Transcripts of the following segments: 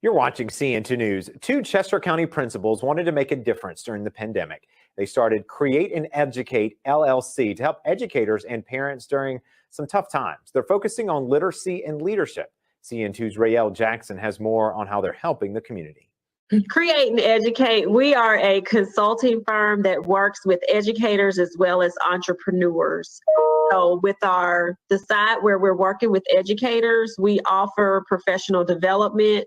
You're watching CN2 News. Two Chester County principals wanted to make a difference during the pandemic. They started Create and Educate LLC to help educators and parents during some tough times. They're focusing on literacy and leadership. CN2's R.E.A.L.L. Jackson has more on how they're helping the community. Create and Educate, we are a consulting firm that works with educators as well as entrepreneurs. So with the side where we're working with educators, we offer professional development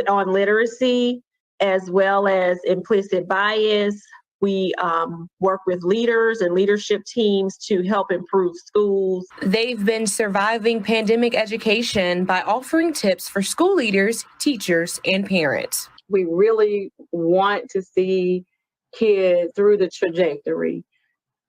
on literacy as well as implicit bias. We work with leaders and leadership teams to help improve schools. They've been surviving pandemic education by offering tips for school leaders, teachers, and parents. We really want to see kids through the trajectory,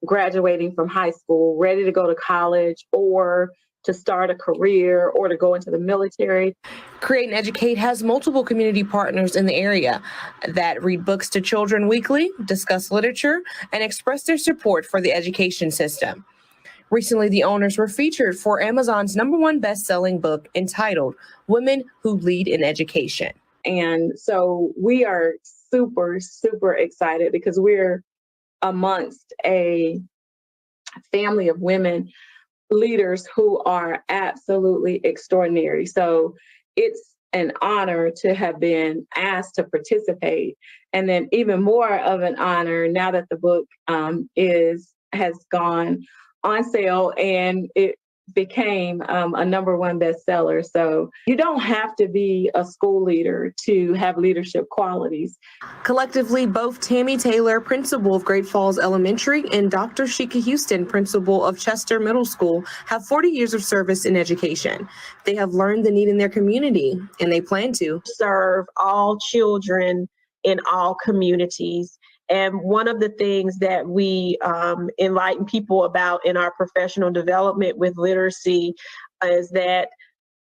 graduating from high school, ready to go to college or to start a career or to go into the military. Create and Educate has multiple community partners in the area that read books to children weekly, discuss literature, and express their support for the education system. Recently, the owners were featured for Amazon's #1 best-selling book entitled Women Who Lead in Education. And so we are super, super excited because we're amongst a family of women leaders who are absolutely extraordinary. So it's an honor to have been asked to participate. And then even more of an honor now that the book has gone on sale and it became a #1 bestseller. So you don't have to be a school leader to have leadership qualities. Collectively, both Tammy Taylor, principal of Great Falls Elementary, and Dr. Sheikha Houston, principal of Chester Middle School, have 40 years of service in education. They have learned the need in their community, and they plan to serve all children in all communities. And one of the things that we enlighten people about in our professional development with literacy is that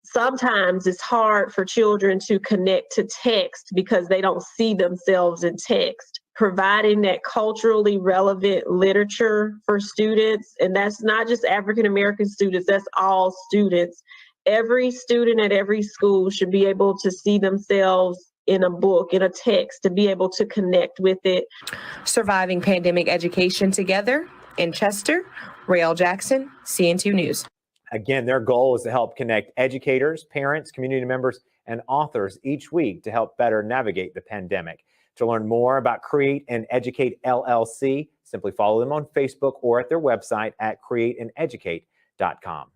sometimes it's hard for children to connect to text because they don't see themselves in text. Providing that culturally relevant literature for students, and that's not just African American students, that's all students. Every student at every school should be able to see themselves in a book, in a text, to be able to connect with it. Surviving pandemic education together in Chester, R.E.A.L.L. Jackson, CN2 News. Again, their goal is to help connect educators, parents, community members, and authors each week to help better navigate the pandemic. To learn more about Create and Educate LLC, simply follow them on Facebook or at their website at createandeducate.com.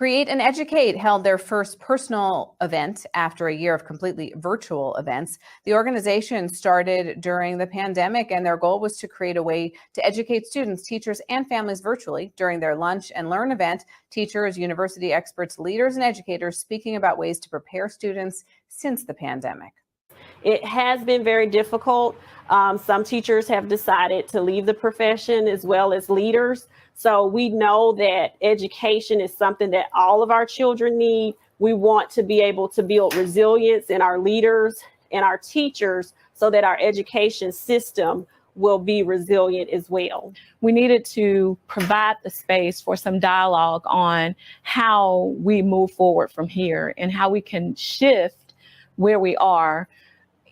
Create and Educate held their first personal event after a year of completely virtual events. The organization started during the pandemic, and their goal was to create a way to educate students, teachers, and families virtually. During their Lunch and Learn event, teachers, university experts, leaders, and educators speaking about ways to prepare students since the pandemic. It has been very difficult. Some teachers have decided to leave the profession as well as leaders. So we know that education is something that all of our children need. We want to be able to build resilience in our leaders and our teachers so that our education system will be resilient as well. We needed to provide the space for some dialogue on how we move forward from here and how we can shift where we are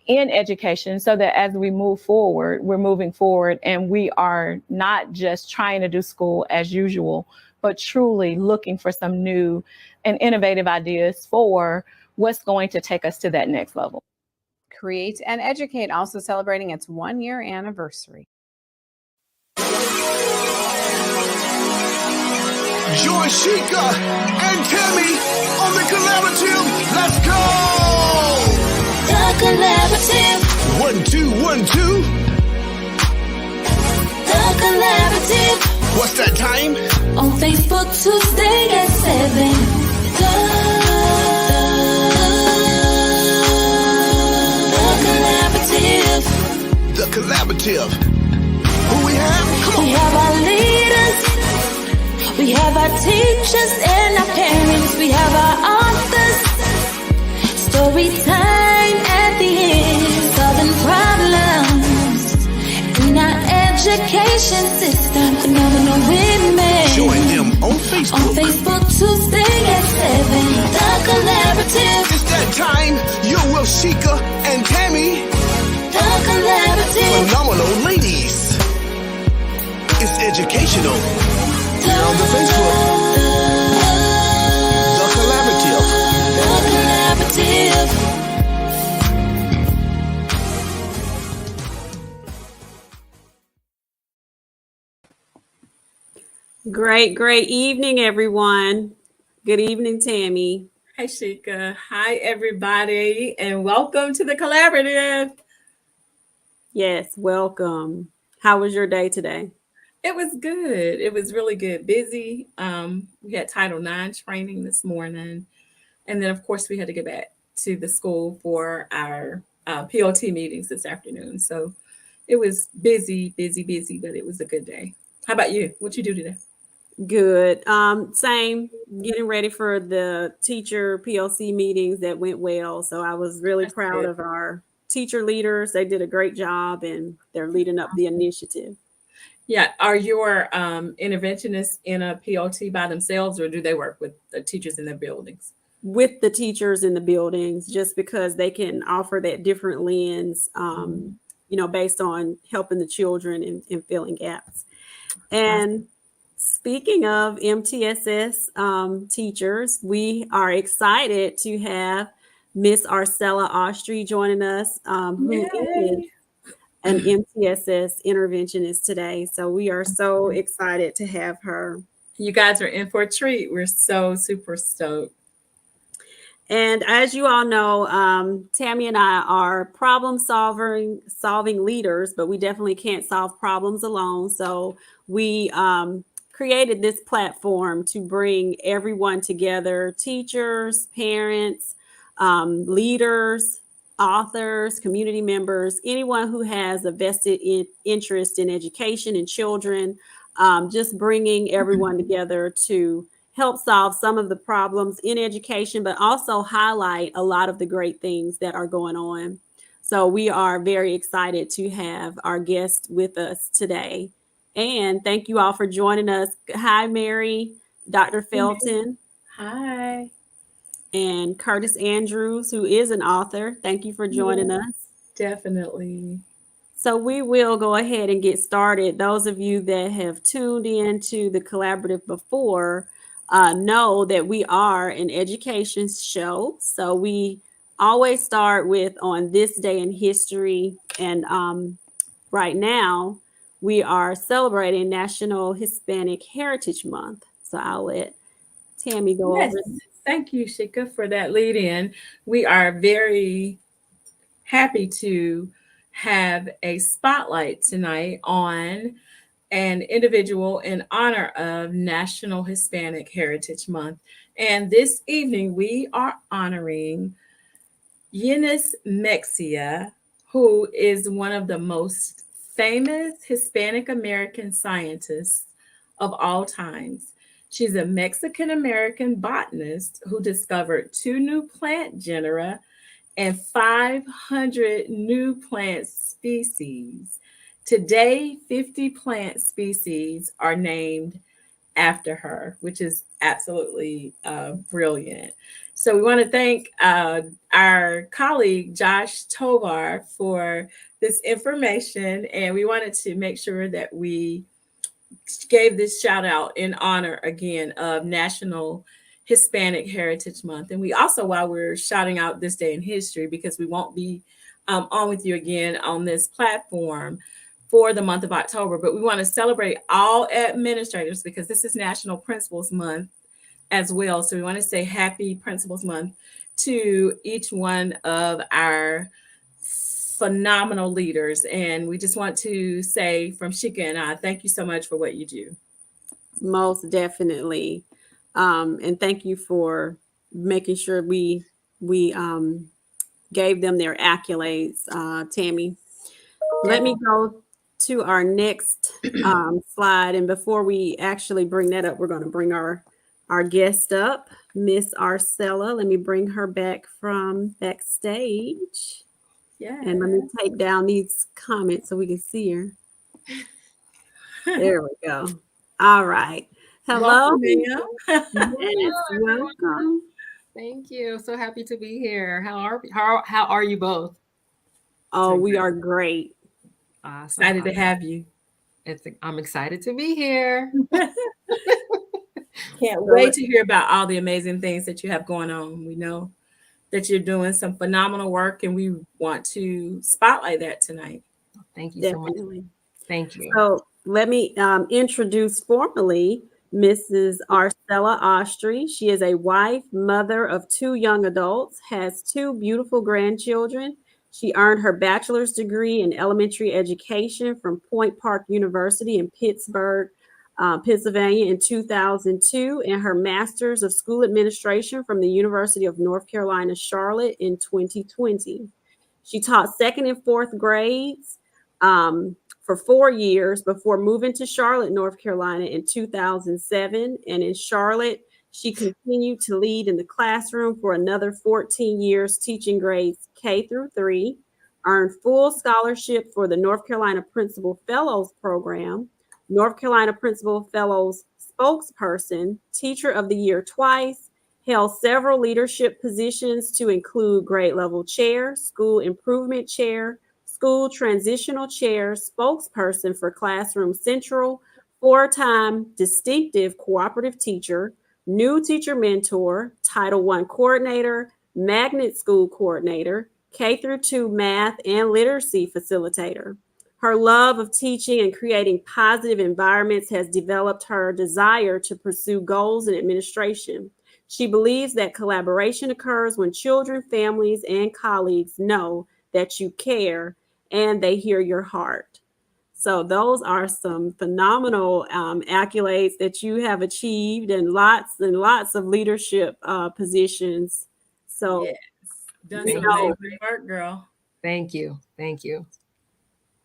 in education so that as we move forward, we're moving forward and we are not just trying to do school as usual, but truly looking for some new and innovative ideas for what's going to take us to that next level. Create and Educate also celebrating its 1-year anniversary. Join Sheikha and Tammy on the collaborative. Let's go! The collaborative. 1, 2, 1, 2. The collaborative. What's that time? On Facebook Tuesday at 7. The collaborative. The collaborative. Who we have? Come on. We have our leaders. We have our teachers and our parents. We have our authors. Story time at the end. Solving problems in our education system. Phenomenal women. Join them on Facebook. On Facebook Tuesday at 7. educational. Here on the Facebook, The Collaborative. Great evening, everyone. Good evening, Tammy. Hi, Sheikah. Hi, everybody, and welcome to the Collaborative. Yes, welcome. How was your day today? It was good. It was really good. Busy. We had Title IX training this morning, and then, of course, we had to get back to the school for our PLT meetings this afternoon. So it was busy, but it was a good day. How about you? What you do today? Good. Same. Getting ready for the teacher PLC meetings that went well. So I was really That's proud good. of our teacher leaders. They did a great job and they're leading up the initiative. Yeah. Are your interventionists in a PLT by themselves, or do they work with the teachers in their buildings? With the teachers in the buildings, just because they can offer that different lens, based on helping the children and filling gaps. And speaking of MTSS teachers, we are excited to have Miss Arsella Austrie joining us, who is an MTSS interventionist today. So we are so excited to have her. You guys are in for a treat. We're so super stoked. And as you all know, Tammy and I are problem solving leaders, but we definitely can't solve problems alone. So we created this platform to bring everyone together: teachers, parents, leaders, authors, community members, anyone who has a vested interest in education and children, just bringing everyone together to help solve some of the problems in education, but also highlight a lot of the great things that are going on. So we are very excited to have our guest with us today. And thank you all for joining us. Hi, Mary, Dr. Felton. Hi. And Curtis Andrews, who is an author. Thank you for joining us. Definitely. So we will go ahead and get started. Those of you that have tuned in to the Collaborative before know that we are an education show. So we always start with on this day in history. And right now we are celebrating National Hispanic Heritage Month. So I'll let Tammy go over. Thank you, Sheikah, for that lead in. We are very happy to have a spotlight tonight on an individual in honor of National Hispanic Heritage Month. And this evening, we are honoring Eunice Mexia, who is one of the most famous Hispanic American scientists of all times. She's a Mexican-American botanist who discovered 2 new plant genera and 500 new plant species. Today, 50 plant species are named after her, which is absolutely brilliant. So we want to thank our colleague, Josh Tovar, for this information. And we wanted to make sure that we gave this shout out in honor again of National Hispanic Heritage Month. And we also, while we're shouting out this day in history, because we won't be on with you again on this platform for the month of October, but we want to celebrate all administrators because this is National Principals Month as well. So we want to say happy Principals Month to each one of our phenomenal leaders. And we just want to say from Sheikah and I, thank you so much for what you do. Most definitely. And thank you for making sure we gave them their accolades, Tammy. Let me go to our next slide. And before we actually bring that up, we're going to bring our guest up, Miss Arsella. Let me bring her back from backstage. Yeah. And let me take down these comments so we can see her. There we go. All right. Hello. Welcome, ma'am. Yes, welcome. Thank you. So happy to be here. How are you both? Oh, we are great. Awesome. Excited to have you. I'm excited to be here. Can't wait to hear about all the amazing things that you have going on. We know that you're doing some phenomenal work, and we want to spotlight that tonight. Thank you Definitely. so much. Thank you. So let me introduce formally Mrs. Arsella Austrie. She is a wife, mother of 2 young adults, has 2 beautiful grandchildren. She earned her bachelor's degree in elementary education from Point Park University in Pittsburgh, Pennsylvania in 2002, and her master's of school administration from the University of North Carolina, Charlotte in 2020. She taught 2nd and 4th grades for 4 years before moving to Charlotte, North Carolina in 2007. And in Charlotte, she continued to lead in the classroom for another 14 years, teaching grades K through 3, earned full scholarship for the North Carolina Principal Fellows Program, North Carolina Principal Fellows spokesperson, Teacher of the Year twice, held several leadership positions to include grade level chair, school improvement chair, school transitional chair, spokesperson for Classroom Central, 4-time distinctive cooperative teacher, new teacher mentor, Title I coordinator, magnet school coordinator, K-2 math and literacy facilitator. Her love of teaching and creating positive environments has developed her desire to pursue goals in administration. She believes that collaboration occurs when children, families, and colleagues know that you care and they hear your heart. So those are some phenomenal accolades that you have achieved, and lots of leadership positions. So yes. Done some amazing work, girl. Thank you. Thank you.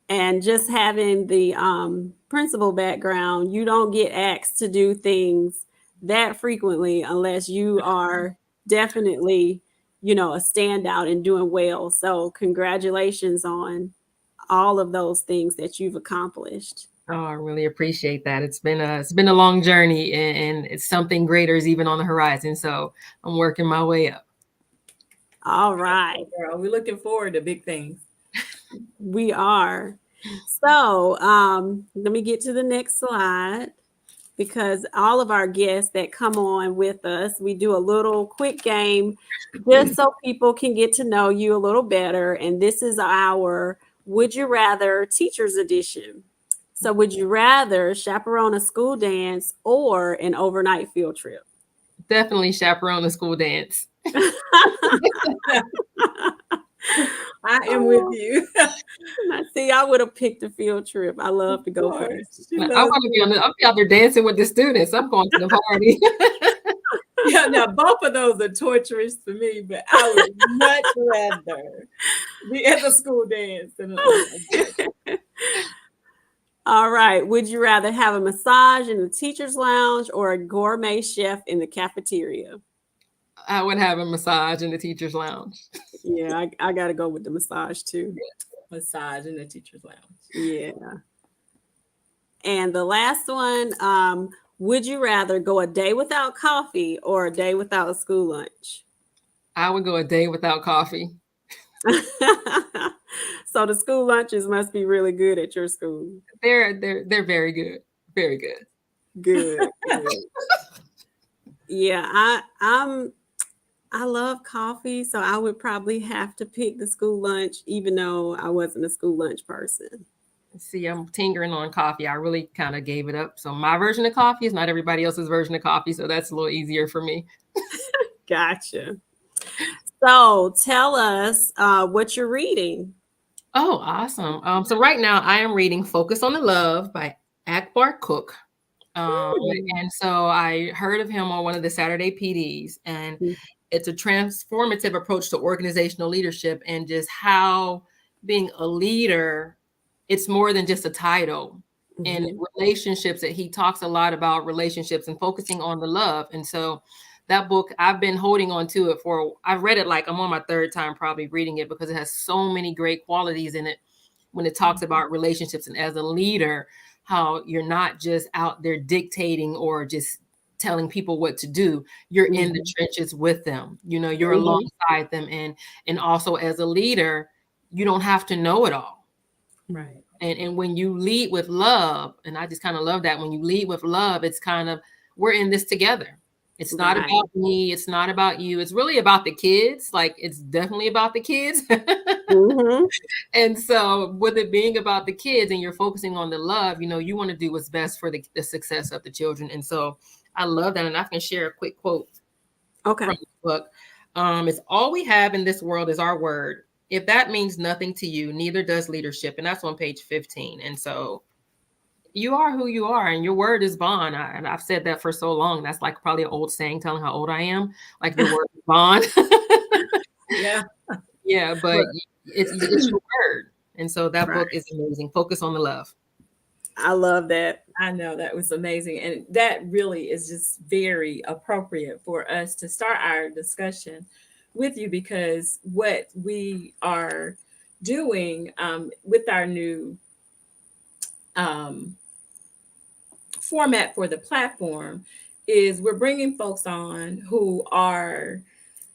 And just having the principal background, you don't get asked to do things that frequently unless you are definitely, a standout and doing well. So congratulations on all of those things that you've accomplished. Oh, I really appreciate that. It's been a long journey, and it's something greater is even on the horizon. So I'm working my way up. All right. Girl, we're looking forward to big things. We are. So let me get to the next slide, because all of our guests that come on with us, we do a little quick game just so people can get to know you a little better. And this is our Would You Rather Teachers Edition. So would you rather chaperone a school dance or an overnight field trip? Definitely chaperone a school dance. I am with you. See, I would have picked a field trip. I love to go first. I'll be out there dancing with the students. I'm going to the party. Yeah, now both of those are torturous for me, but I would much rather be at the school dance than All right. Would you rather have a massage in the teacher's lounge or a gourmet chef in the cafeteria? I would have a massage in the teacher's lounge. Yeah, I got to go with the massage too. Massage in the teacher's lounge. Yeah. And the last one, would you rather go a day without coffee or a day without a school lunch? I would go a day without coffee. So the school lunches must be really good at your school. They're very good. Very good. Good. Yeah, I love coffee, so I would probably have to pick the school lunch, even though I wasn't a school lunch person. See, I'm tinkering on coffee. I really kind of gave it up. So my version of coffee is not everybody else's version of coffee. So that's a little easier for me. Gotcha. So tell us what you're reading. Oh, awesome. So right now I am reading Focus on the Love by Akbar Cook. And so I heard of him on one of the Saturday PDs, and it's a transformative approach to organizational leadership and just how being a leader, it's more than just a title. In relationships, that he talks a lot about relationships and focusing on the love. And so that book, I've been holding on to it I've read it like I'm on my 3rd time probably reading it, because it has so many great qualities in it when it talks about relationships. And as a leader, how you're not just out there dictating or just telling people what to do. You're in the trenches with them. You're alongside them. And also as a leader, you don't have to know it all. Right. And when you lead with love, and I just kind of love that, when you lead with love, it's kind of, we're in this together. It's not Right. about me. It's not about you. It's really about the kids. Like, it's definitely about the kids. Mhm. And so with it being about the kids and you're focusing on the love, you know, you want to do what's best for the success of the children. And so I love that. And I can share a quick quote Okay. from the book. It's all we have in this world is our word. If that means nothing to you, neither does leadership. And that's on page 15. And so you are who you are, and your word is bond. And I've said that for so long. That's like probably an old saying telling how old I am. Like, your word is bond. Yeah. Yeah, but it's your word. And so that Right. book is amazing. Focus on the love. I love that. I know that was amazing. And that really is just very appropriate for us to start our discussion with you, because what we are doing with our new format for the platform is we're bringing folks on who are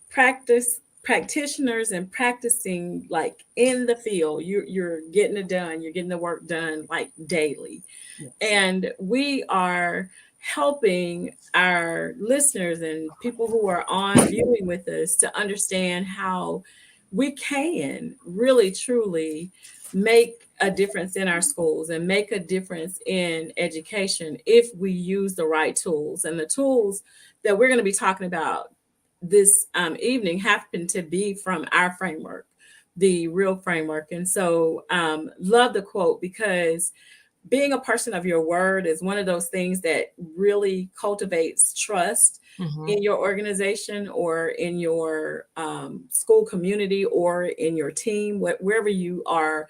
practitioners and practicing like in the field. You're getting it done. You're getting the work done like daily. Yes. And we are helping our listeners and people who are on viewing with us to understand how we can really truly make a difference in our schools and make a difference in education if we use the right tools. And the tools that we're going to be talking about this evening happen to be from our framework, the R.E.A.L. framework. And so love the quote, because being a person of your word is one of those things that really cultivates trust in your organization or in your school community or in your team, wherever you are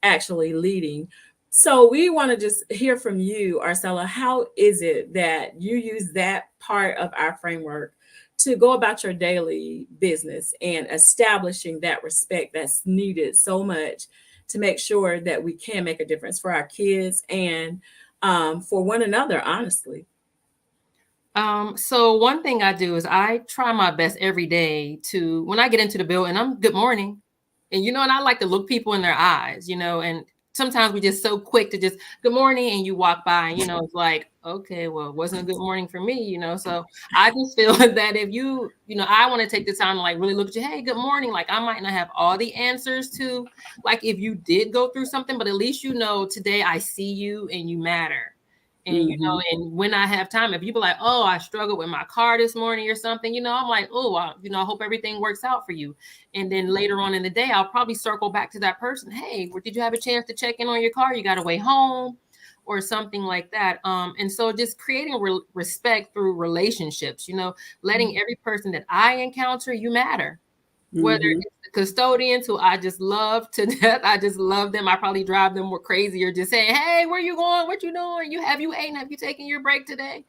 actually leading. So we want to just hear from you, Arsella. How is it that you use that part of our framework to go about your daily business and establishing that respect that's needed so much to make sure that we can make a difference for our kids and for one another, honestly? So one thing I do is I try my best every day to, when I get into the building, I'm good morning. And, you know, and I like to look people in their eyes, you know, and sometimes we're just so quick to just good morning and you walk by and, you know, it's like, okay, well, it wasn't a good morning for me, you know? So I just feel that if you know, I want to take the time to like really look at you, hey, good morning. Like, I might not have all the answers to, like, if you did go through something, but at least, you know, today I see you and you matter. And, you know, and when I have time, if you be like, oh, I struggled with my car this morning or something, you know, I'm like, oh, you know, I hope everything works out for you. And then later on in the day, I'll probably circle back to that person. Hey, did you have a chance to check in on your car? You got a way home or something like that. And so just creating respect through relationships, you know, letting every person that I encounter, you matter. Whether it's the custodians who I just love to death, I just love them. I probably drive them more crazy, or just saying, hey, where you going? What you doing? Have you eaten? Have you taken your break today?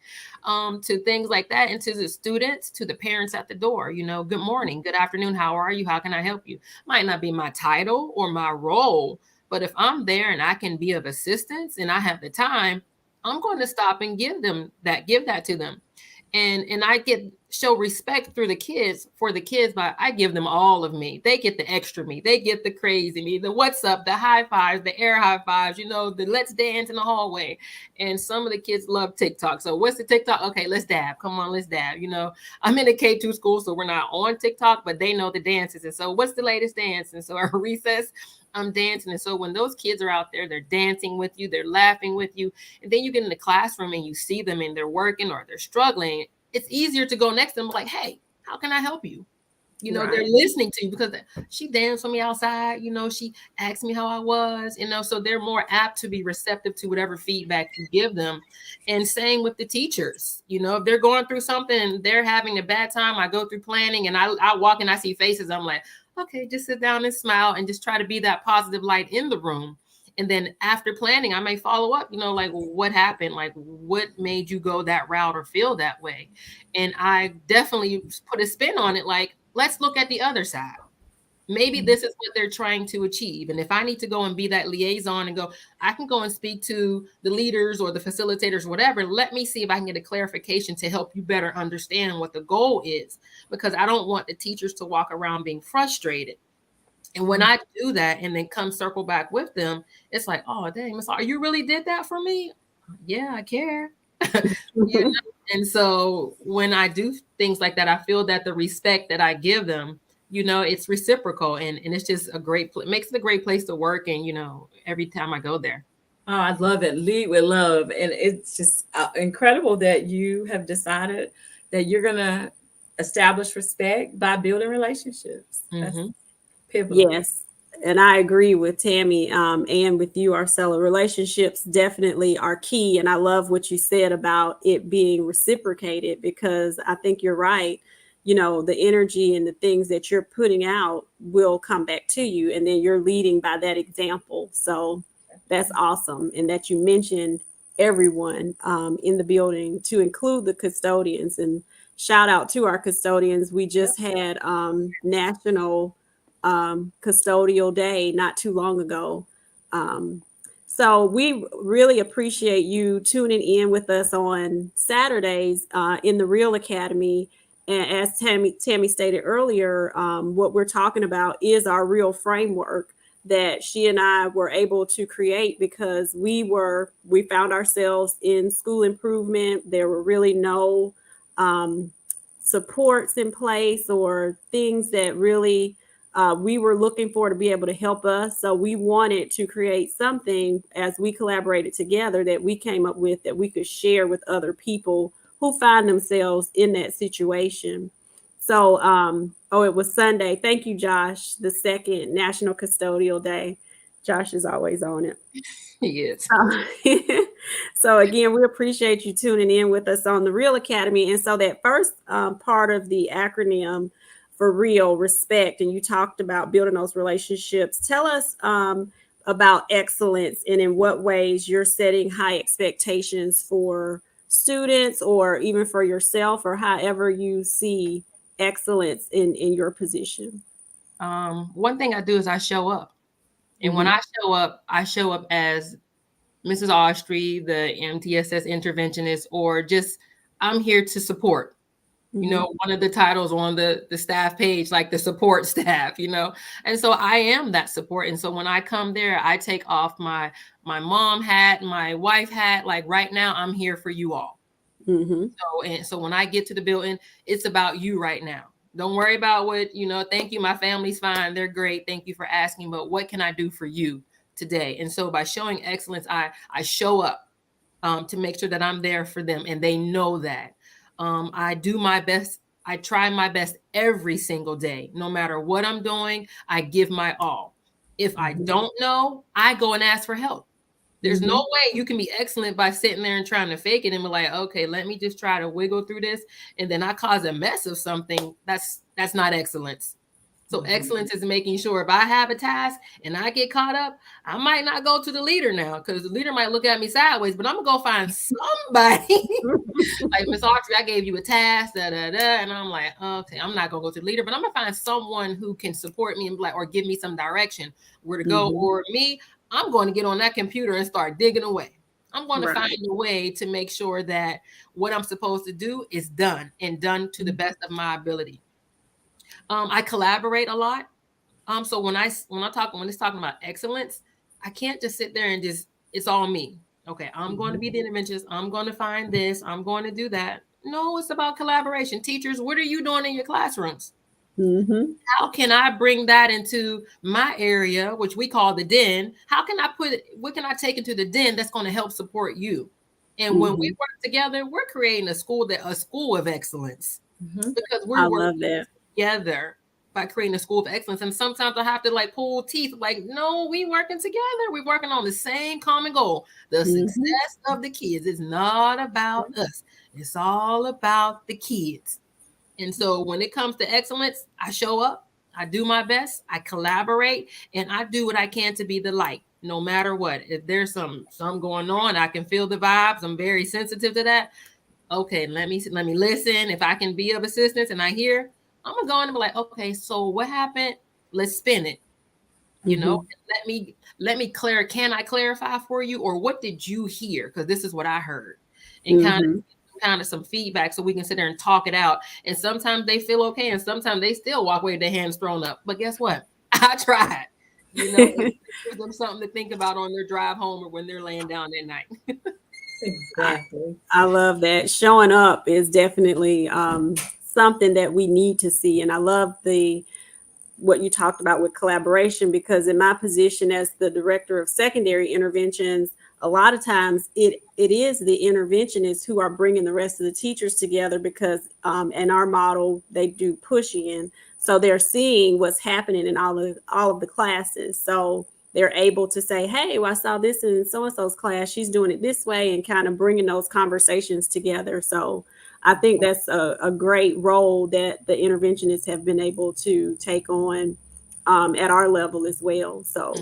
To things like that. And to the students, to the parents at the door, you know, good morning, good afternoon. How are you? How can I help you? Might not be my title or my role, but if I'm there and I can be of assistance and I have the time, I'm going to stop and give that to them. And I show respect through the kids for the kids, but I give them all of me. They get the extra me. They get the crazy me, the what's up, the high fives, the air high fives, you know, the let's dance in the hallway. And some of the kids love TikTok. So what's the TikTok? Okay, let's dab. Come on, let's dab. You know, I'm in a K2 school, so we're not on TikTok, but they know the dances. And so what's the latest dance? And so at recess, I'm dancing. And so when those kids are out there, they're dancing with you, they're laughing with you. And then you get in the classroom and you see them and they're working or they're struggling. It's easier to go next to them like, hey, how can I help you? You know, they're listening to you because she danced for me outside. You know, she asked me how I was, you know, so they're more apt to be receptive to whatever feedback you give them. And same with the teachers, you know, if they're going through something, they're having a bad time. I go through planning and I walk and I see faces. I'm like, okay, just sit down and smile and just try to be that positive light in the room. And then after planning, I may follow up, you know, like what happened? Like what made you go that route or feel that way? And I definitely put a spin on it. Like, let's look at the other side. Maybe this is what they're trying to achieve. And if I need to go and be that liaison and go, I can go and speak to the leaders or the facilitators, whatever. Let me see if I can get a clarification to help you better understand what the goal is, because I don't want the teachers to walk around being frustrated. And when I do that and then come circle back with them, it's like, oh, dang, Miss R, you really did that for me? Yeah, I care. You know? And so when I do things like that, I feel that the respect that I give them, you know, it's reciprocal, and it's just a great, makes it a great place to work. And, you know, every time I go there. Oh, I love it. Lead with love. And it's just incredible that you have decided that you're going to establish respect by building relationships. That's pivotal. Yes. And I agree with Tammy and with you, Arsella. Relationships definitely are key. And I love what you said about it being reciprocated, because I think you're right. You know, the energy and the things that you're putting out will come back to you. And then you're leading by that example. So that's awesome. And that you mentioned everyone in the building, to include the custodians. And shout out to our custodians. We just had National Custodial Day not too long ago. So we really appreciate you tuning in with us on Saturdays in the R.E.A.L. Academy. And as Tammy stated earlier, what we're talking about is our R.E.A.L. framework that she and I were able to create, because we found ourselves in school improvement. There were really no supports in place or things that really we were looking for to be able to help us. So we wanted to create something, as we collaborated together, that we came up with that we could share with other people who find themselves in that situation. So, it was Sunday. Thank you, Josh. The second National Custodial Day. Josh is always on it. Yes. So again, we appreciate you tuning in with us on the R.E.A.L. Academy. And so that first part of the acronym for R.E.A.L., respect, and you talked about building those relationships. Tell us about excellence, and in what ways you're setting high expectations for students, or even for yourself, or however you see excellence in your position. One thing I do is I show up. And when I show up as Mrs. Austrie, the MTSS Interventionist, or just I'm here to support. You know, one of the titles on the staff page, like the support staff, you know, and so I am that support. And so when I come there, I take off my mom hat, my wife hat. Like right now, I'm here for you all. So when I get to the building, it's about you right now. Don't worry about what, you know, thank you. My family's fine. They're great. Thank you for asking. But what can I do for you today? And so by showing excellence, I show up to make sure that I'm there for them. And they know that. I do my best. I try my best every single day. No matter what I'm doing, I give my all. If I don't know, I go and ask for help. There's no way you can be excellent by sitting there and trying to fake it and be like, okay, let me just try to wiggle through this, and then I cause a mess of something. That's not excellence. So excellence is making sure if I have a task and I get caught up, I might not go to the leader now, because the leader might look at me sideways, but I'm gonna go find somebody like, Miss Austrie, I gave you a task, and I'm like, okay, I'm not gonna go to the leader, but I'm gonna find someone who can support me and like, or give me some direction where to go. Or me, I'm going to get on that computer and start digging away. I'm going to find a way to make sure that what I'm supposed to do is done, and done to the best of my ability. I collaborate a lot. So when it's talking about excellence, I can't just sit there and it's all me. Okay, I'm going to be the interventionist. I'm going to find this. I'm going to do that. No, it's about collaboration. Teachers, what are you doing in your classrooms? How can I bring that into my area, which we call the den? What can I take into the den that's going to help support you? And when we work together, we're creating a school of excellence, because we're working together by creating a school of excellence. And sometimes I have to like pull teeth, like, no, we working together. We're working on the same common goal. The success of the kids is not about us. It's all about the kids. And so when it comes to excellence, I show up, I do my best, I collaborate, and I do what I can to be the light, no matter what. If there's some going on, I can feel the vibes. I'm very sensitive to that. Okay, let me listen. If I can be of assistance and I hear, I'm gonna go in and be like, okay, so what happened? Let's spin it. You know, let me can I clarify for you, or what did you hear? Because this is what I heard. And kind of some feedback so we can sit there and talk it out. And sometimes they feel okay, and sometimes they still walk away with their hands thrown up. But guess what? I tried. You know, it gives them something to think about on their drive home or when they're laying down at night. Exactly. I love that. Showing up is definitely something that we need to see. And I love what you talked about with collaboration, because in my position as the director of secondary interventions, a lot of times it is the interventionists who are bringing the rest of the teachers together, because in our model, they do push in. So they're seeing what's happening in all of the classes. So they're able to say, hey, well, I saw this in so-and-so's class. She's doing it this way, and kind of bringing those conversations together. So I think that's a great role that the interventionists have been able to take on at our level as well. So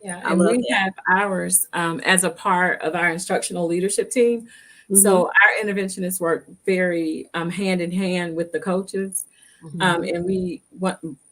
yeah, I and love we that. have ours as a part of our instructional leadership team. So our interventionists work very hand in hand with the coaches. And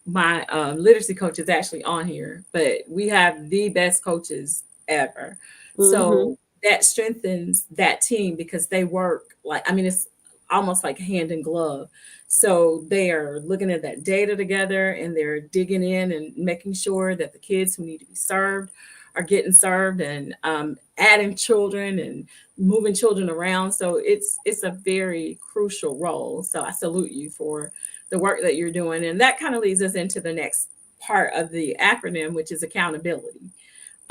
my literacy coach is actually on here, but we have the best coaches ever. So that strengthens that team, because they work like, I mean, it's almost like hand in glove. So they are looking at that data together, and they're digging in and making sure that the kids who need to be served are getting served, and adding children and moving children around. So it's a very crucial role. So I salute you for the work that you're doing. And that kind of leads us into the next part of the acronym, which is accountability.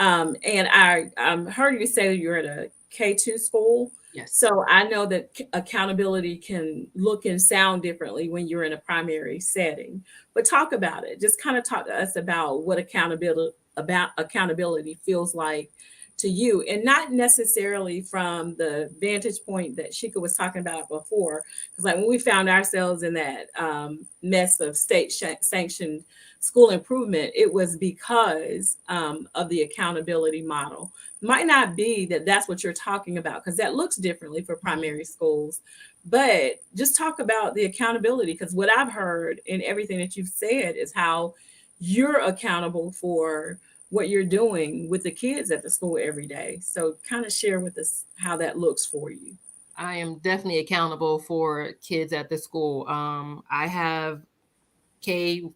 And I heard you say that you're at a K-2 school. Yes. So I know that accountability can look and sound differently when you're in a primary setting, but talk about it. Just kind of talk to us about what accountability feels like to you, and not necessarily from the vantage point that Sheikah was talking about before. Because like when we found ourselves in that mess of state sanctioned school improvement, it was because of the accountability model. Might not be that that's what you're talking about, because that looks differently for primary schools. But just talk about the accountability, because what I've heard in everything that you've said is how you're accountable for what you're doing with the kids at the school every day. So kind of share with us how that looks for you. I am definitely accountable for kids at the school. I have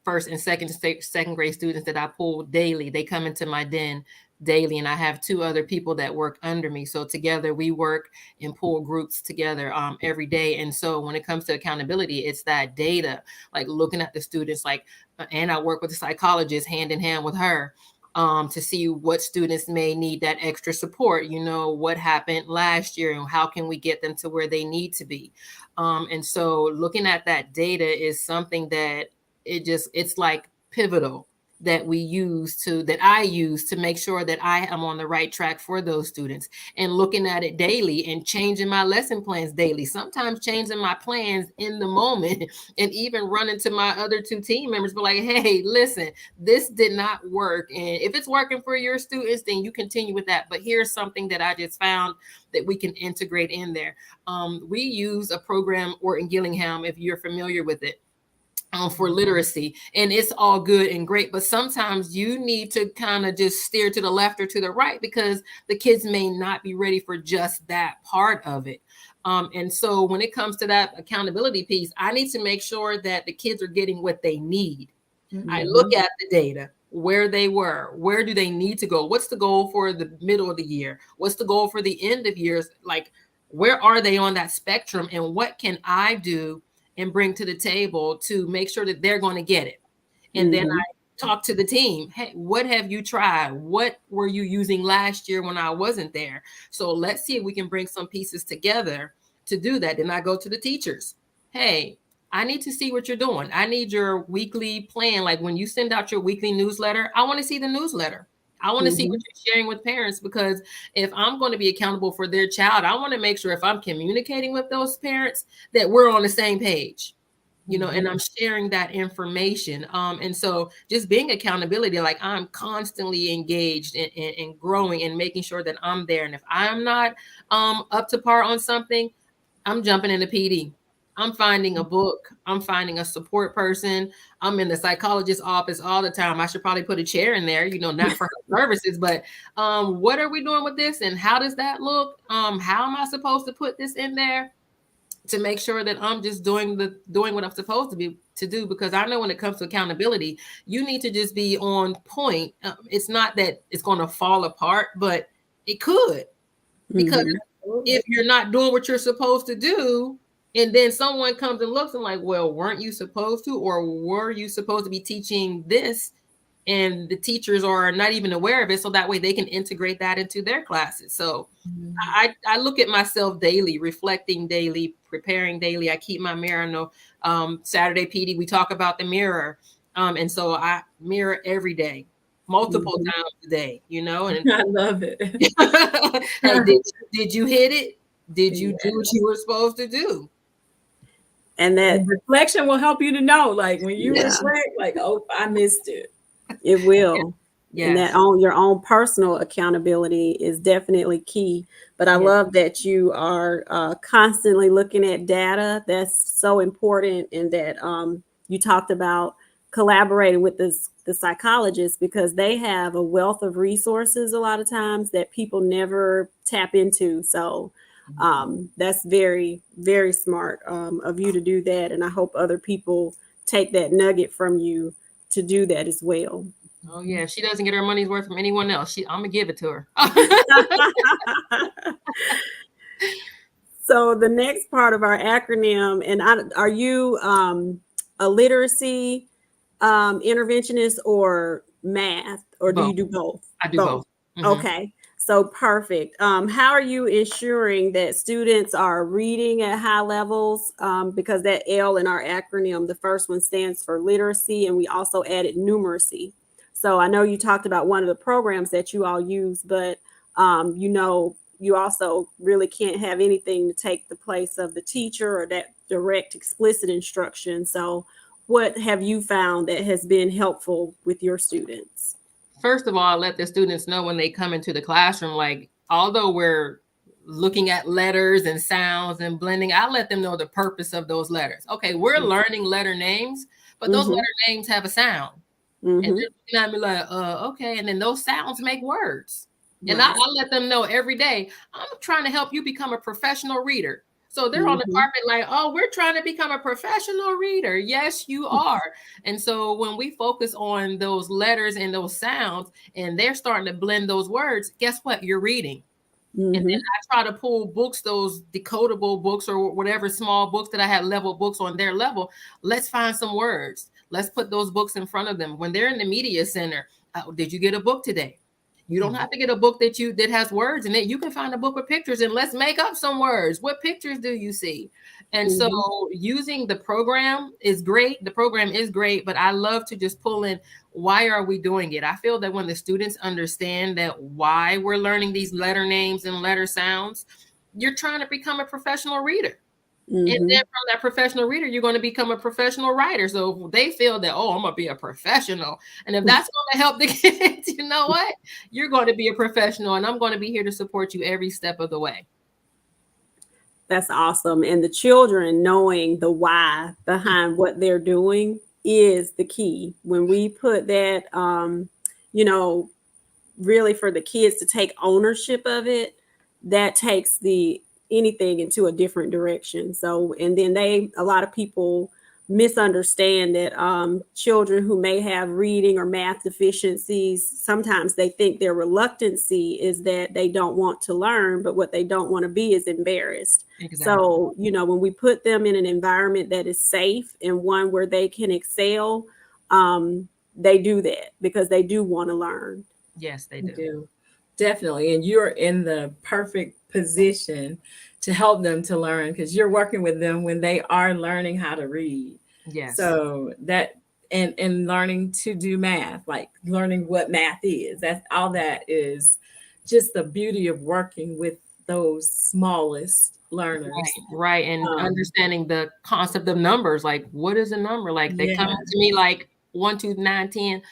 first and second grade students that I pull daily. They come into my den daily, and I have 2 other people that work under me. So together we work and pull groups together every day. And so when it comes to accountability, it's that data, like looking at the students, and I work with a psychologist hand in hand with her to see what students may need that extra support. You know, what happened last year and how can we get them to where they need to be. And so looking at that data is something that it's like pivotal that I use to make sure that I am on the right track for those students, and looking at it daily and changing my lesson plans daily, sometimes changing my plans in the moment, and even running to my other 2 team members, but like, hey, listen, this did not work. And if it's working for your students, then you continue with that. But here's something that I just found that we can integrate in there. We use a program, Orton Gillingham, if you're familiar with it, for literacy, and it's all good and great, but sometimes you need to kind of just steer to the left or to the right, because the kids may not be ready for just that part of it. And so when it comes to that accountability piece, I need to make sure that the kids are getting what they need. I look at the data, where they were, where do they need to go? What's the goal for the middle of the year? What's the goal for the end of years? Like, where are they on that spectrum, and what can I do and bring to the table to make sure that they're going to get it? And then I talk to the team. Hey, what have you tried? What were you using last year when I wasn't there? So let's see if we can bring some pieces together to do that. Then I go to the teachers. Hey, I need to see what you're doing. I need your weekly plan. Like when you send out your weekly newsletter, I want to see the newsletter. I want to see what you're sharing with parents, because if I'm going to be accountable for their child, I want to make sure if I'm communicating with those parents that we're on the same page, you know, and I'm sharing that information. And so just being accountability, like I'm constantly engaged in growing and making sure that I'm there. And if I'm not up to par on something, I'm jumping into PD. I'm finding a book. I'm finding a support person. I'm in the psychologist's office all the time. I should probably put a chair in there, you know, not for services, but what are we doing with this? And how does that look? How am I supposed to put this in there? to make sure that I'm just doing what I'm supposed to do, because I know when it comes to accountability, you need to just be on point. It's not that it's going to fall apart, but it could, because if you're not doing what you're supposed to do, and then someone comes and looks and like, well, weren't you supposed to, or were you supposed to be teaching this? And the teachers are not even aware of it, so that way they can integrate that into their classes. So I look at myself daily, reflecting daily, preparing daily. I keep my mirror. No, Saturday PD, we talk about the mirror, and so I mirror every day, multiple times a day. And I love it. Hey, did you hit it? Did you do what you were supposed to do? And that reflection will help you to know, like when you reflect, like, oh, I missed it. It will. Yes. And that your own personal accountability is definitely key. But I love that you are constantly looking at data. That's so important. And that you talked about collaborating with the psychologists, because they have a wealth of resources a lot of times that people never tap into. So that's very, very smart of you to do that. And I hope other people take that nugget from you to do that as well. Oh yeah, she doesn't get her money's worth from anyone else. I'm gonna give it to her. So the next part of our acronym, and are you a literacy interventionist or math, or do you do both? I do both. Okay, so perfect. How are you ensuring that students are reading at high levels? Because that L in our acronym, the first one stands for literacy, and we also added numeracy. So I know you talked about one of the programs that you all use, but you also really can't have anything to take the place of the teacher or that direct, explicit instruction. So what have you found that has been helpful with your students? First of all, let the students know when they come into the classroom, like, although we're looking at letters and sounds and blending, I let them know the purpose of those letters. Okay, we're learning letter names, but those letter names have a sound. And they're looking at me like, okay. And then those sounds make words. And I let them know every day, I'm trying to help you become a professional reader. So they're on the carpet like, oh, we're trying to become a professional reader. Yes, you are. And so when we focus on those letters and those sounds, and they're starting to blend those words, guess what? You're reading. And then I try to pull books, those decodable books or whatever small books that I had level books on their level. Let's find some words. Let's put those books in front of them. When they're in the media center, did you get a book today? You don't have to get a book that has words in it. You can find a book with pictures, and let's make up some words. What pictures do you see? And so using the program is great. The program is great, but I love to just pull in, why are we doing it? I feel that when the students understand that why we're learning these letter names and letter sounds, you're trying to become a professional reader. And then from that professional reader, you're going to become a professional writer. So they feel that, oh, I'm going to be a professional. And if that's going to help the kids, you know what? You're going to be a professional, and I'm going to be here to support you every step of the way. That's awesome. And the children knowing the why behind what they're doing is the key. When we put that, really for the kids to take ownership of it, that takes anything into a different direction. So, and then a lot of people misunderstand that children who may have reading or math deficiencies, sometimes they think their reluctancy is that they don't want to learn, but what they don't want to be is embarrassed. Exactly. So, when we put them in an environment that is safe and one where they can excel, they do that because they do want to learn. Yes, they do. Definitely. And you're in the perfect position to help them to learn, because you're working with them when they are learning how to read. Yes. So that and learning to do math, like learning what math is. That's all. That is just the beauty of working with those smallest learners. Right. And understanding the concept of numbers, like what is a number? Like they come to me like 1, 2, 9, 10.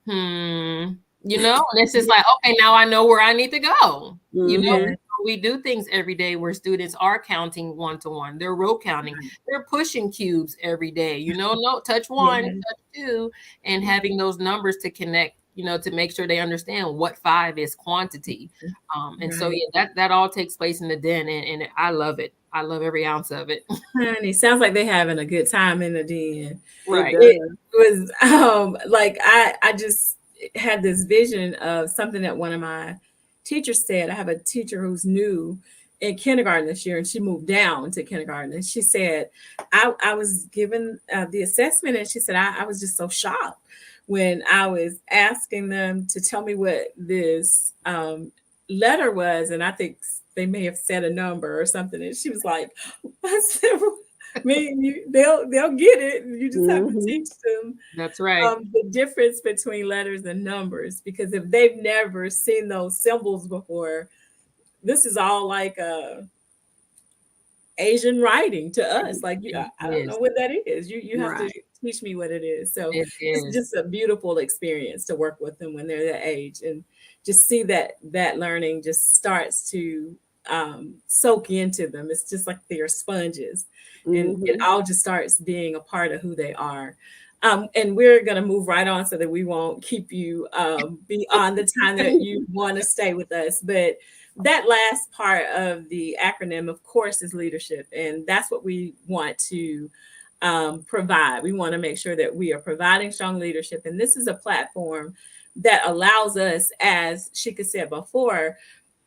And it's just like, okay, now I know where I need to go. We do things every day where students are counting 1 to 1. They're row counting. They're pushing cubes every day. No, touch 1, touch 2, and having those numbers to connect, to make sure they understand what 5 is quantity. So that all takes place in the den, and I love it. I love every ounce of it. Honey, sounds like they're having a good time in the den. Right. It was like I just had this vision of something that one of my teachers said. I have a teacher who's new in kindergarten this year, and she moved down to kindergarten. And she said, I was given the assessment, and she said, I was just so shocked when I was asking them to tell me what this letter was. And I think they may have said a number or something. And she was like, I said, I mean, they'll get it. You just have to teach them. That's right. The difference between letters and numbers, because if they've never seen those symbols before, this is all like Asian writing to us. Like, I don't know what that is. You have to teach me what it is. So it's just a beautiful experience to work with them when they're that age, and just see that learning just starts to soak into them. It's just like they're sponges, and it all just starts being a part of who they are. And we're going to move right on so that we won't keep you beyond the time that you want to stay with us. But that last part of the acronym, of course, is leadership. And that's what we want to provide. We want to make sure that we are providing strong leadership. And this is a platform that allows us, as Sheikah said before,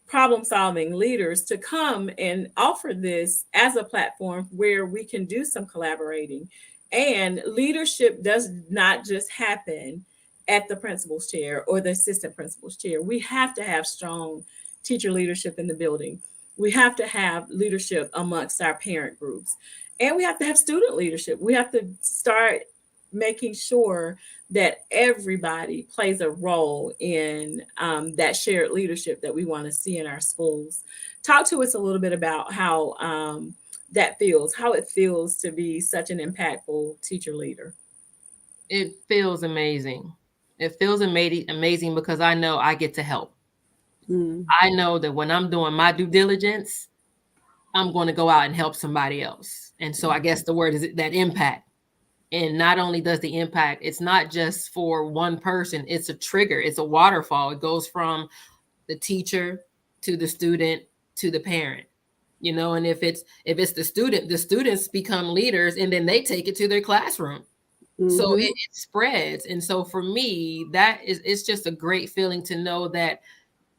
problem-solving leaders to come and offer this as a platform where we can do some collaborating. And leadership does not just happen at the principal's chair or the assistant principal's chair. We have to have strong teacher leadership in the building. We have to have leadership amongst our parent groups. And we have to have student leadership. We have to start making sure that everybody plays a role in that shared leadership that we want to see in our schools. Talk to us a little bit about how that feels, how it feels to be such an impactful teacher leader. It feels amazing. It feels amazing because I know I get to help. I know that when I'm doing my due diligence, I'm going to go out and help somebody else. And so I guess the word is that impact. And not only does the impact, it's not just for one person, it's a trigger, it's a waterfall. It goes from the teacher to the student to the parent, you know, and if it's the students become leaders, and then they take it to their classroom. So it spreads. And so for me, it's just a great feeling to know that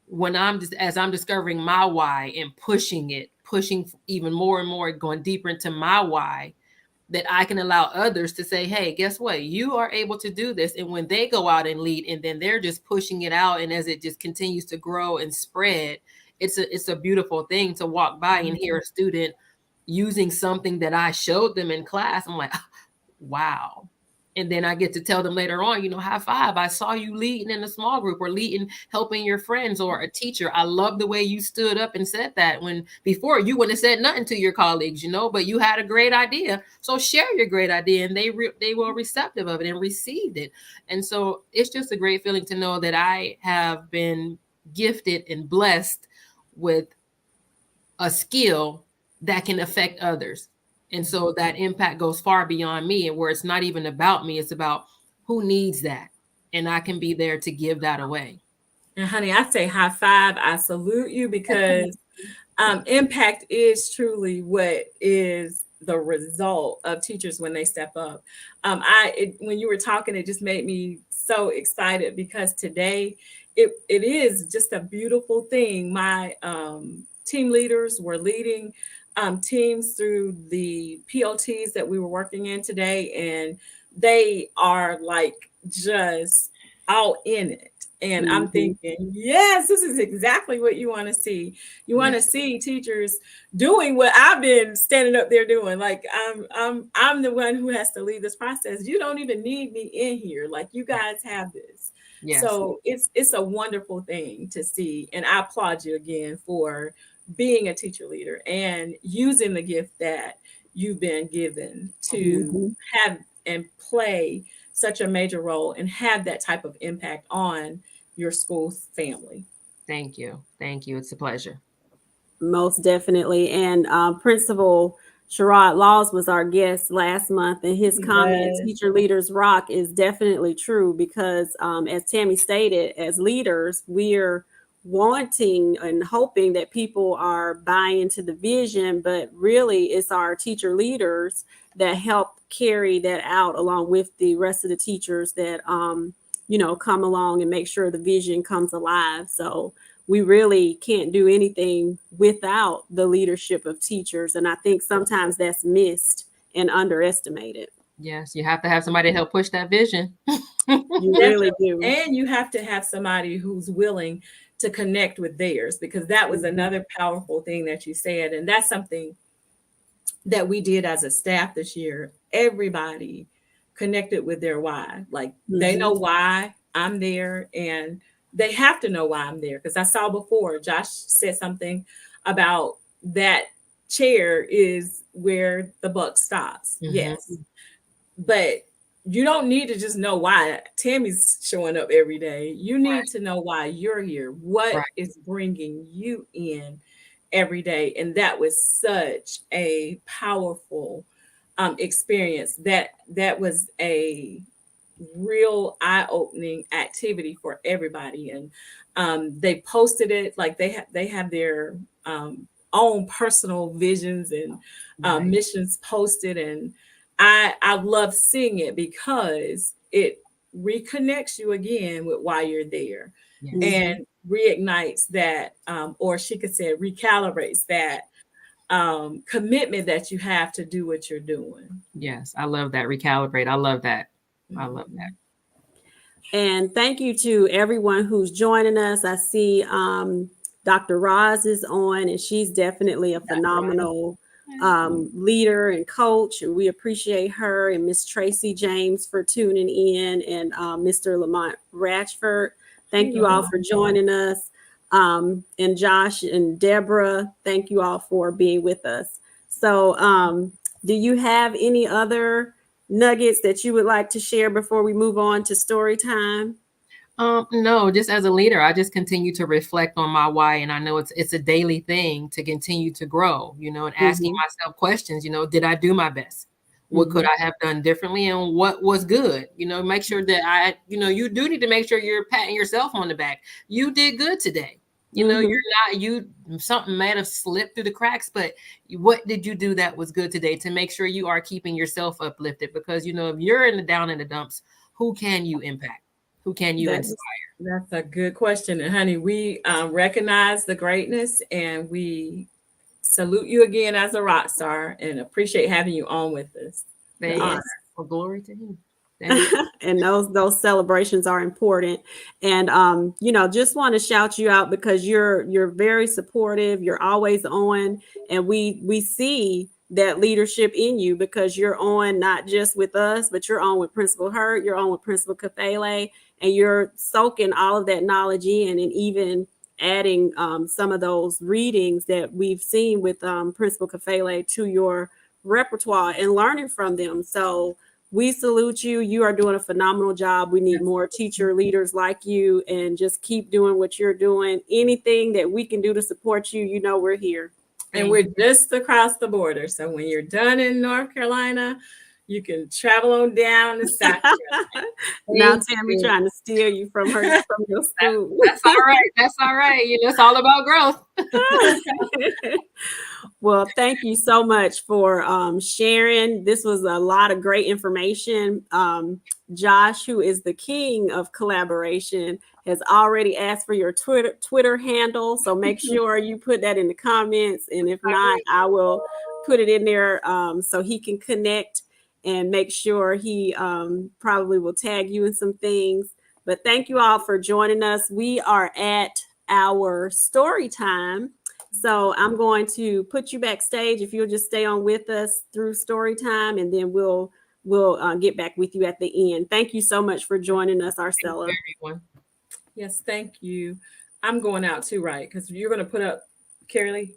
when as I'm discovering my why and pushing even more and more, going deeper into my why, that I can allow others to say, hey, guess what? You are able to do this. And when they go out and lead, and then they're just pushing it out, and as it just continues to grow and spread, it's a beautiful thing to walk by and hear a student using something that I showed them in class. I'm like, wow. And then I get to tell them later on, you know, high five, I saw you leading in a small group, or leading, helping your friends, or a teacher. I love the way you stood up and said that, when before you wouldn't have said nothing to your colleagues, you know, but you had a great idea. So share your great idea, and they were receptive of it and received it. And so it's just a great feeling to know that I have been gifted and blessed with a skill that can affect others. And so that impact goes far beyond me, and where it's not even about me, it's about who needs that. And I can be there to give that away. And honey, I say high five. I salute you, because impact is truly what is the result of teachers when they step up. When you were talking, it just made me so excited, because today it is just a beautiful thing. My team leaders were leading teams through the PLTs that we were working in today, and they are like just all in it. And I'm thinking, yes, this is exactly what you want to see. You want to see teachers doing what I've been standing up there doing. Like, I'm the one who has to lead this process. You don't even need me in here. Like, you guys have this. Yes. So it's a wonderful thing to see. And I applaud you again for being a teacher leader and using the gift that you've been given to have and play such a major role and have that type of impact on your school's family. Thank you. Thank you. It's a pleasure. Most definitely. And Principal Sherrod Laws was our guest last month, and his comment, Teacher Leaders Rock, is definitely true, because as Tammy stated, as leaders, we're wanting and hoping that people are buying into the vision, but really it's our teacher leaders that help carry that out along with the rest of the teachers that come along and make sure the vision comes alive. So we really can't do anything without the leadership of teachers, and I think sometimes that's missed and underestimated. Yes, you have to have somebody to help push that vision. You really do. And you have to have somebody who's willing to connect with theirs, because that was another powerful thing that you said. And that's something that we did as a staff this year. Everybody connected with their why. Like they know why I'm there, and they have to know why I'm there. Because I saw before Josh said something about that chair is where the buck stops. Yes. But you don't need to just know why Tammy's showing up every day. You need to know why you're here. What is bringing you in every day? And that was such a powerful experience. That was a real eye-opening activity for everybody. And they posted it, like they have their own personal visions and missions posted, and I love seeing it because it reconnects you again with why you're there, and reignites that, or she could say recalibrates that commitment that you have to do what you're doing. Yes, I love that. Recalibrate. I love that. I love that. And thank you to everyone who's joining us. I see Dr. Roz is on, and she's definitely a phenomenal leader and coach, and we appreciate her, and Miss Tracy James for tuning in, and Mr. Lamont Ratchford. Thank you all for joining us. And Josh and Deborah, thank you all for being with us. So do you have any other nuggets that you would like to share before we move on to story time? No, just as a leader, I just continue to reflect on my why. And I know it's a daily thing to continue to grow, and asking myself questions, did I do my best? What could I have done differently? And what was good? Make sure that you do need to make sure you're patting yourself on the back. You did good today. Something might have slipped through the cracks, but what did you do that was good today to make sure you are keeping yourself uplifted? Because, if you're down in the dumps, who can you impact? Who can you inspire? That's a good question. And honey, we recognize the greatness, and we salute you again as a rock star, and appreciate having you on with us. Thank you. For glory to him. And those celebrations are important. And just want to shout you out because you're very supportive. You're always on, and we see that leadership in you because you're on not just with us, but you're on with Principal Hurt, you're on with Principal Kafele, and you're soaking all of that knowledge in, and even adding some of those readings that we've seen with Principal Kafele to your repertoire and learning from them. So we salute you. You are doing a phenomenal job. We need more teacher leaders like you, and just keep doing what you're doing. Anything that we can do to support you, we're here. And we're just across the border. So when you're done in North Carolina, you can travel on down to South Carolina. Now Tammy trying to steal you from your school. That's all right. That's all right. It's all about growth. Well, thank you so much for sharing. This was a lot of great information. Josh, who is the king of collaboration, has already asked for your Twitter handle. So make sure you put that in the comments. And if not, I will put it in there so he can connect, and make sure he probably will tag you in some things. But thank you all for joining us. We are at our story time. So I'm going to put you backstage if you'll just stay on with us through story time, and then we'll get back with you at the end. Thank you so much for joining us, Arsella. Everyone. Yes, thank you. I'm going out too, right? Because you're going to put up Carolee.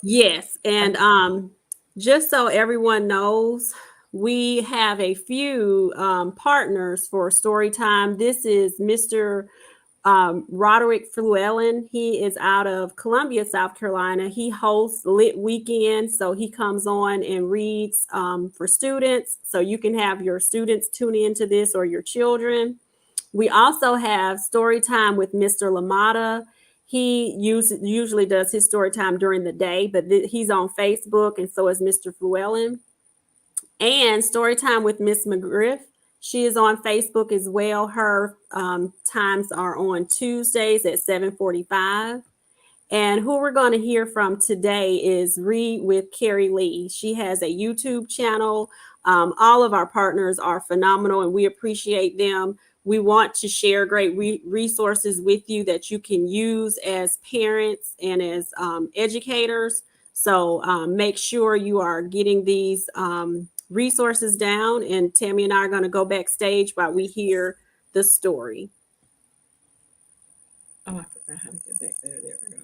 Yes, and just so everyone knows, we have a few partners for story time. This is Mr. Roderick Fluellen. He is out of Columbia, South Carolina. He hosts Lit Weekend, so he comes on and reads for students. So you can have your students tune into this, or your children. We also have story time with Mr. Lamata. He usually does his story time during the day, but he's on Facebook, and so is Mr. Fluellen. And story time with Miss McGriff. She is on Facebook as well. Her times are on Tuesdays at 7:45. And who we're going to hear from today is Read with Carrie Lee. She has a YouTube channel. All of our partners are phenomenal, and we appreciate them. We want to share great resources with you that you can use as parents and as educators. So make sure you are getting these resources down, and Tammy and I are going to go backstage while we hear the story. Oh, I forgot how to get back there. There we go.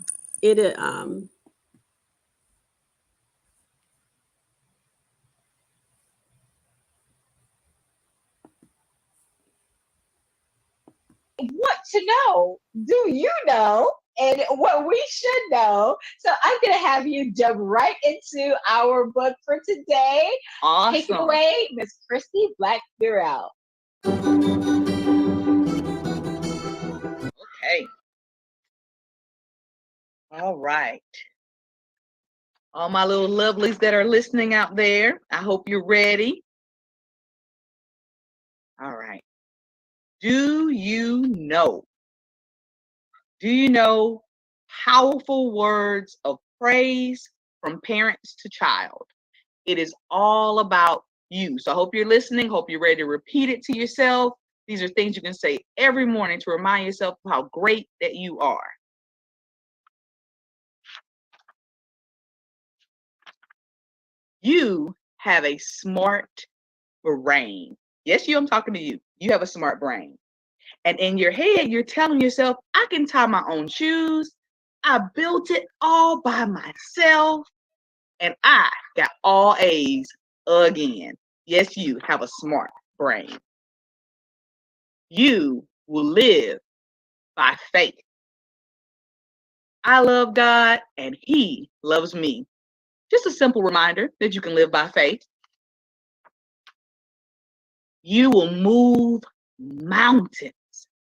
What to know? Do you know? And what we should know. So I'm going to have you jump right into our book for today. Awesome. Take it away, Miss Christy Black-Burrell. Okay. All right. All my little lovelies that are listening out there, I hope you're ready. All right. Do you know? Do you know powerful words of praise from parents to child? It is all about you. So I hope you're listening. Hope you're ready to repeat it to yourself. These are things you can say every morning to remind yourself of how great that you are. You have a smart brain. Yes, I'm talking to you. You have a smart brain. And in your head, you're telling yourself, I can tie my own shoes. I built it all by myself. And I got all A's again. Yes, you have a smart brain. You will live by faith. I love God and He loves me. Just a simple reminder that you can live by faith. You will move mountains.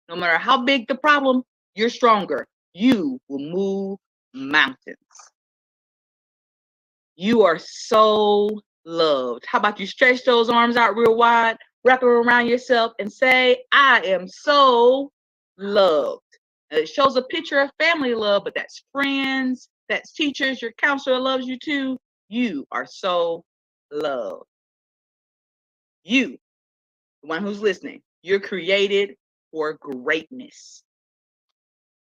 No matter how big the problem, you're stronger. You will move mountains. You are so loved. How about you stretch those arms out real wide, wrap them around yourself and say, I am so loved. And it shows a picture of family love, but that's friends, that's teachers, your counselor loves you too. You are so loved. You, the one who's listening, you're created for greatness.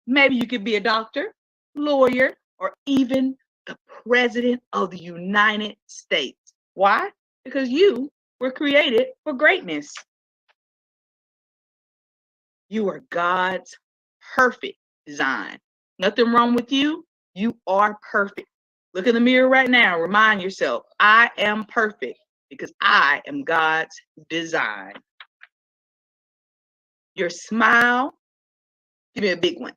Maybe you could be a doctor, lawyer, or even the president of the United States. Why? Because you were created for greatness. You are God's perfect design. Nothing wrong with you. You are perfect. Look in the mirror right now. Remind yourself, I am perfect because I am God's design. Your smile, give me a big one,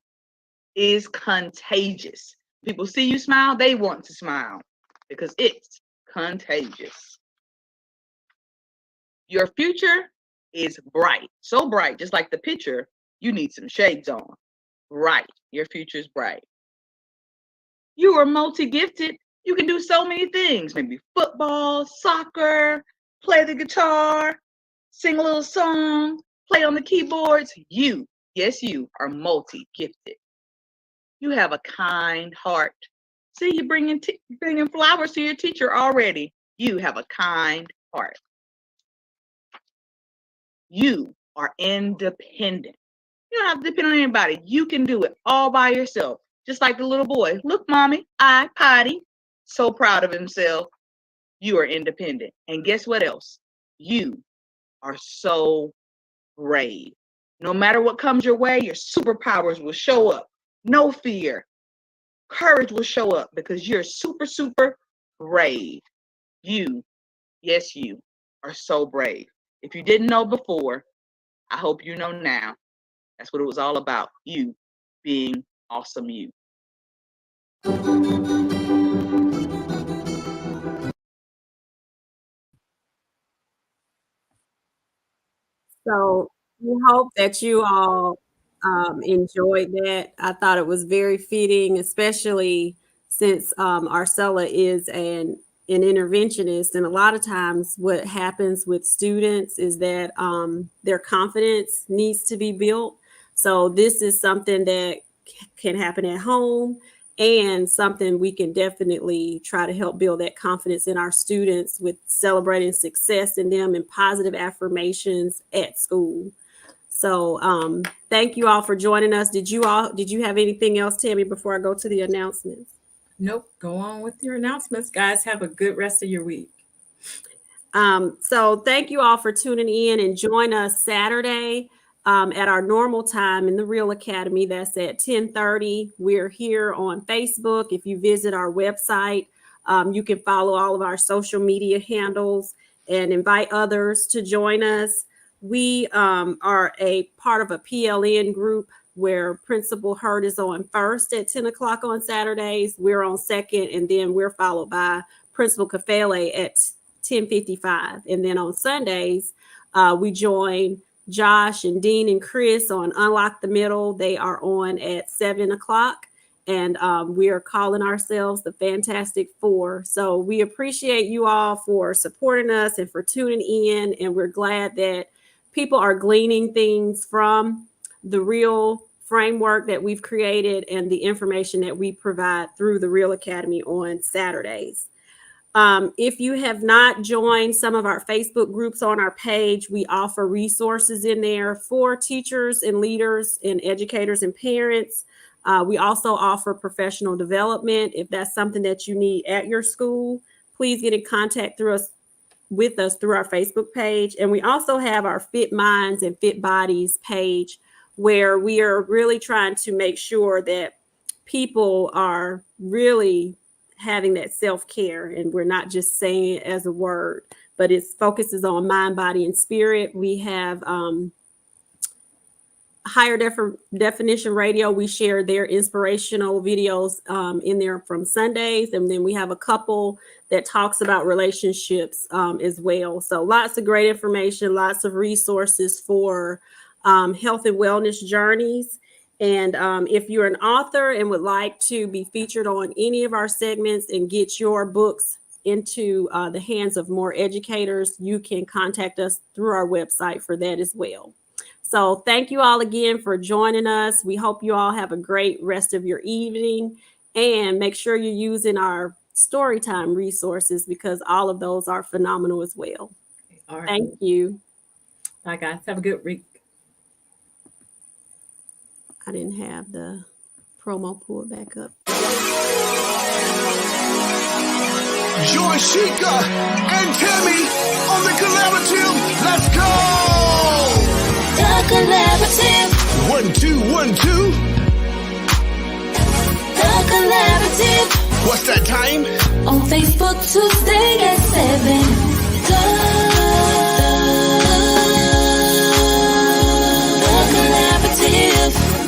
is contagious. People see you smile, they want to smile because it's contagious. Your future is bright, so bright, just like the picture, you need some shades on. Bright, your future is bright. You are multi-gifted. You can do so many things, maybe football, soccer, play the guitar, sing a little song, play on the keyboards. You, yes, you are multi-gifted. You have a kind heart. See, you're bringing flowers to your teacher already. You have a kind heart. You are independent. You don't have to depend on anybody. You can do it all by yourself. Just like the little boy. Look, mommy, I potty. So proud of himself. You are independent. And guess what else? You are so brave. No matter what comes your way, your superpowers will show up. No fear. Courage will show up because you're super, super brave. You, yes, you are so brave. If you didn't know before, I hope you know now. That's what it was all about. You being awesome you. So We hope that you all enjoyed that. I thought it was very fitting, especially since Arsella is an interventionist. And a lot of times what happens with students is that their confidence needs to be built. So this is something that can happen at home and something we can definitely try to help build that confidence in our students with celebrating success in them and positive affirmations at school. So thank you all for joining us. Did you have anything else, Tammy, before I go to the announcements? Nope. Go on with your announcements, guys. Have a good rest of your week. So thank you all for tuning in, and join us Saturday at our normal time in the R.E.A.L. Academy. That's at 10:30. We're here on Facebook. If you visit our website, you can follow all of our social media handles and invite others to join us. We are a part of a PLN group where Principal Hurt is on first at 10 o'clock on Saturdays. We're on second, and then we're followed by Principal Kafele at 10:55. And then on Sundays, we join Josh and Dean and Chris on Unlock the Middle. They are on at 7 o'clock. And we are calling ourselves the Fantastic Four. So we appreciate you all for supporting us and for tuning in. And we're glad that people are gleaning things from the R.E.A.L. framework that we've created and the information that we provide through the R.E.A.L. Academy on Saturdays. If you have not joined some of our Facebook groups on our page, we offer resources in there for teachers and leaders and educators and parents. We also offer professional development. If that's something that you need at your school, please get in contact with us through our Facebook page. And we also have our Fit Minds and Fit Bodies page, where we are really trying to make sure that people are really having that self-care, and we're not just saying it as a word, but it focuses on mind, body, and spirit. We have Higher Definition Radio. We share their inspirational videos in there from Sundays. And then we have a couple that talks about relationships as well. So lots of great information, lots of resources for health and wellness journeys. And if you're an author and would like to be featured on any of our segments and get your books into the hands of more educators, you can contact us through our website for that as well. So thank you all again for joining us. We hope you all have a great rest of your evening, and make sure you're using our Storytime resources, because all of those are phenomenal as well. All right. Thank you. Bye, guys. Have a good week. I didn't have the promo pulled back up. Join Sheikah and Tammy on the collaborative. Let's go! The collaborative. 1, 2, 1, 2. The collaborative. What's that time? On Facebook Tuesday at 7.